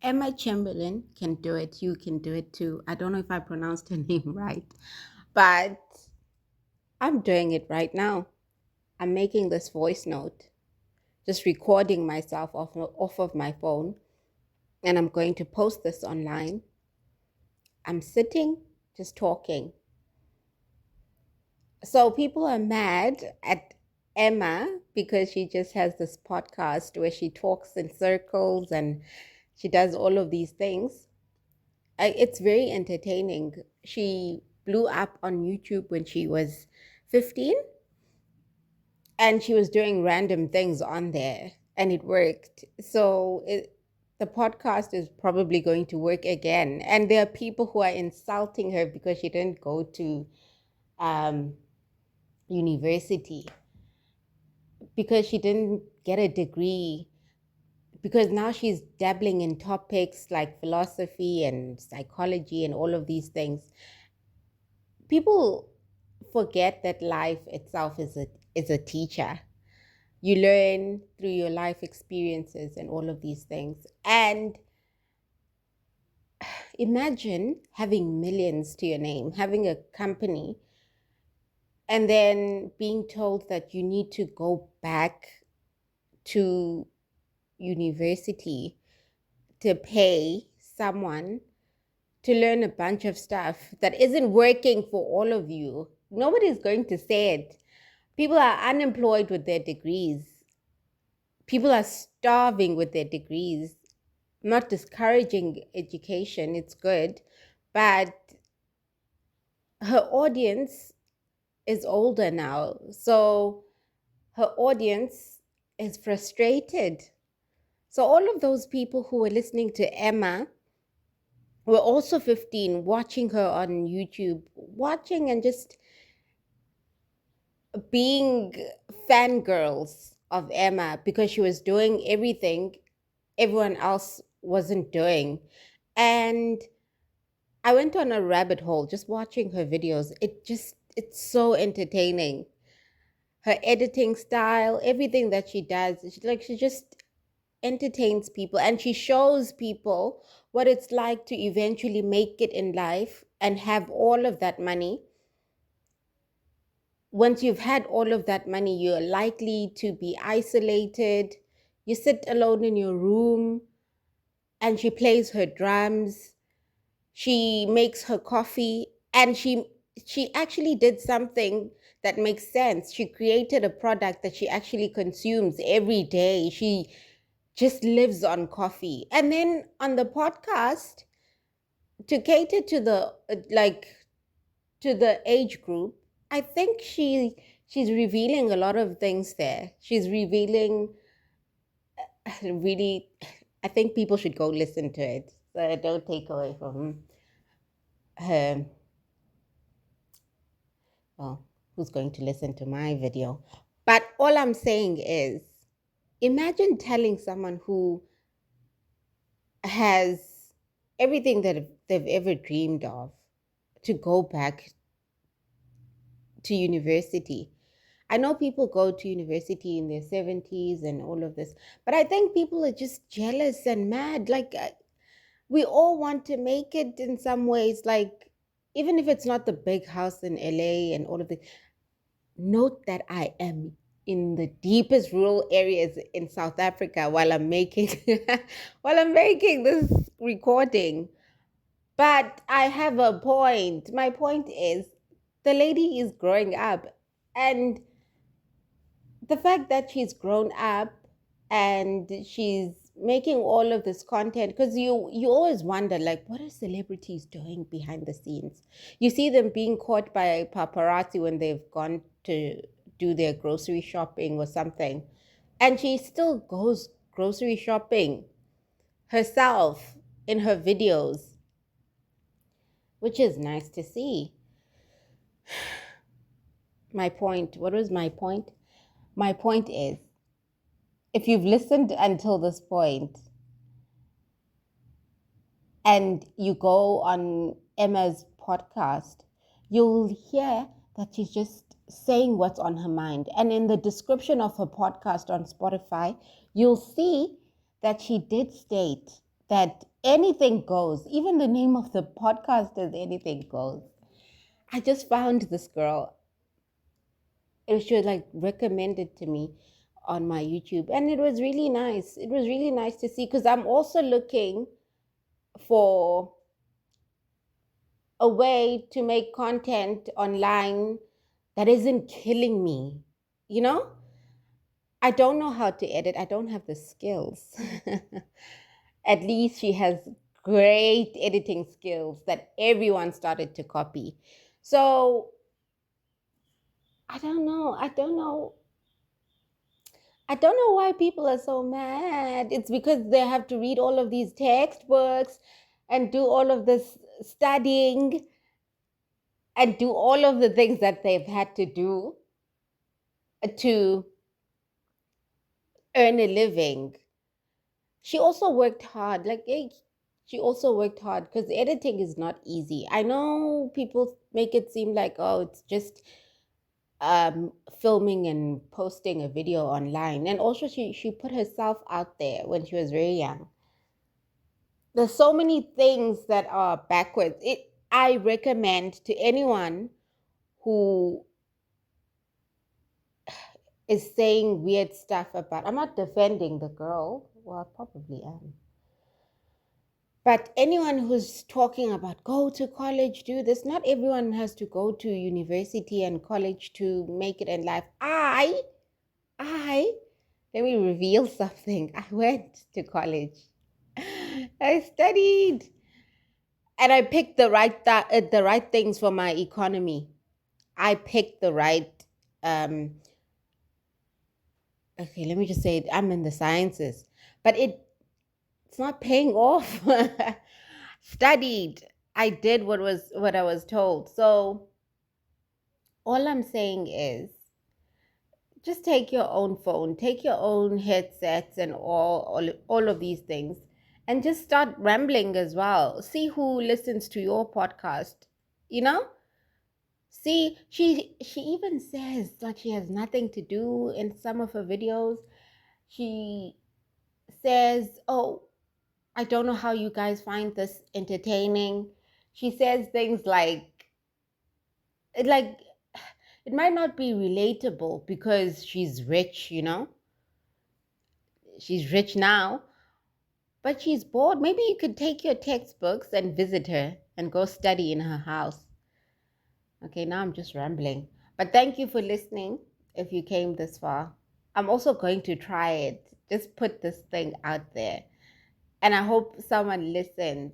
Emma Chamberlain can do it. You can do it too. I don't know if I pronounced her name right, but I'm doing it right now. I'm making this voice note, just recording myself off of my phone, and I'm going to post this online. I'm sitting, just talking. So people are mad at Emma because she just has this podcast where she talks in circles and she does all of these things. It's very entertaining. She blew up on YouTube when she was 15 and she was doing random things on there and it worked. The podcast is probably going to work again. And there are people who are insulting her because she didn't go to um, university, because she didn't get a degree, because now she's dabbling in topics like philosophy and psychology and all of these things. People forget that life itself is a teacher. You learn through your life experiences and all of these things. And imagine having millions to your name, having a company, and then being told that you need to go back to university to pay someone to learn a bunch of stuff that isn't working for all of you. Nobody's going to say it. People are unemployed with their degrees. People are starving with their degrees. I'm not discouraging education, it's good, but her audience is older now. So her audience is frustrated. So all of those people who were listening to Emma were also 15, watching her on YouTube, watching and just being fangirls of Emma because she was doing everything everyone else wasn't doing. And I went on a rabbit hole just watching her videos. It's so entertaining. Her editing style, everything that she does, she just entertains people and she shows people what it's like to eventually make it in life and have all of that money. Once you've had all of that money, you're likely to be isolated. You sit alone in your room and she plays her drums. She makes her coffee and she actually did something that makes sense. She created a product that she actually consumes every day. She just lives on coffee. And then on the podcast, to cater to the to the age group, I think she's revealing a lot of things there. She's revealing really, I think people should go listen to it. So don't take away from her. Well, who's going to listen to my video? But all I'm saying is, imagine telling someone who has everything that they've ever dreamed of to go back to university. I know people go to university in their 70s and all of this, but I think people are just jealous and mad. We all want to make it in some ways, like, even if it's not the big house in LA and all of this. Note that I am in the deepest rural areas in South Africa while I'm making while I'm making this recording. But I have a point. My point is the lady is growing up, and the fact that she's grown up and she's making all of this content, because you always wonder, like, what are celebrities doing behind the scenes? You see them being caught by paparazzi when they've gone to do their grocery shopping or something, and she still goes grocery shopping herself in her videos, which is nice to see. My point, what was my point? My point is, if you've listened until this point and you go on Emma's podcast, you'll hear that she's just saying what's on her mind. And in the description of her podcast on Spotify, you'll see that she did state that anything goes. Even the name of the podcast is Anything Goes. I just found this girl. She was like recommended to me on my YouTube, and it was really nice. It was really nice to see, because I'm also looking for a way to make content online that isn't killing me. You know, I don't know how to edit. I don't have the skills. At least she has great editing skills that everyone started to copy. So I don't know. I don't know why people are so mad. It's because they have to read all of these textbooks and do all of this studying and do all of the things that they've had to do to earn a living. She also worked hard. She also worked hard, because editing is not easy. I know people make it seem like, oh, it's just filming and posting a video online. And also, she put herself out there when she was very young. There's so many things that are backwards. I recommend to anyone who is saying weird stuff about. I'm not defending the girl. Well, I probably am. But anyone who's talking about go to college, do this, not everyone has to go to university and college to make it in life. I, let me reveal something. I went to college. I studied, and I picked the right things for my economy. I picked the right. Okay, let me just say it. I'm in the sciences, but it's not paying off. Studied. I did what I was told. So all I'm saying is, just take your own phone, take your own headsets and all of these things, and just start rambling as well. See who listens to your podcast, you know? See, she even says like she has nothing to do in some of her videos. She says, "Oh, I don't know how you guys find this entertaining." She says things like it might not be relatable because she's rich, you know? She's rich now, but she's bored. Maybe you could take your textbooks and visit her and go study in her house. Okay, now I'm just rambling. But thank you for listening if you came this far. I'm also going to try it. Just put this thing out there. And I hope someone listens.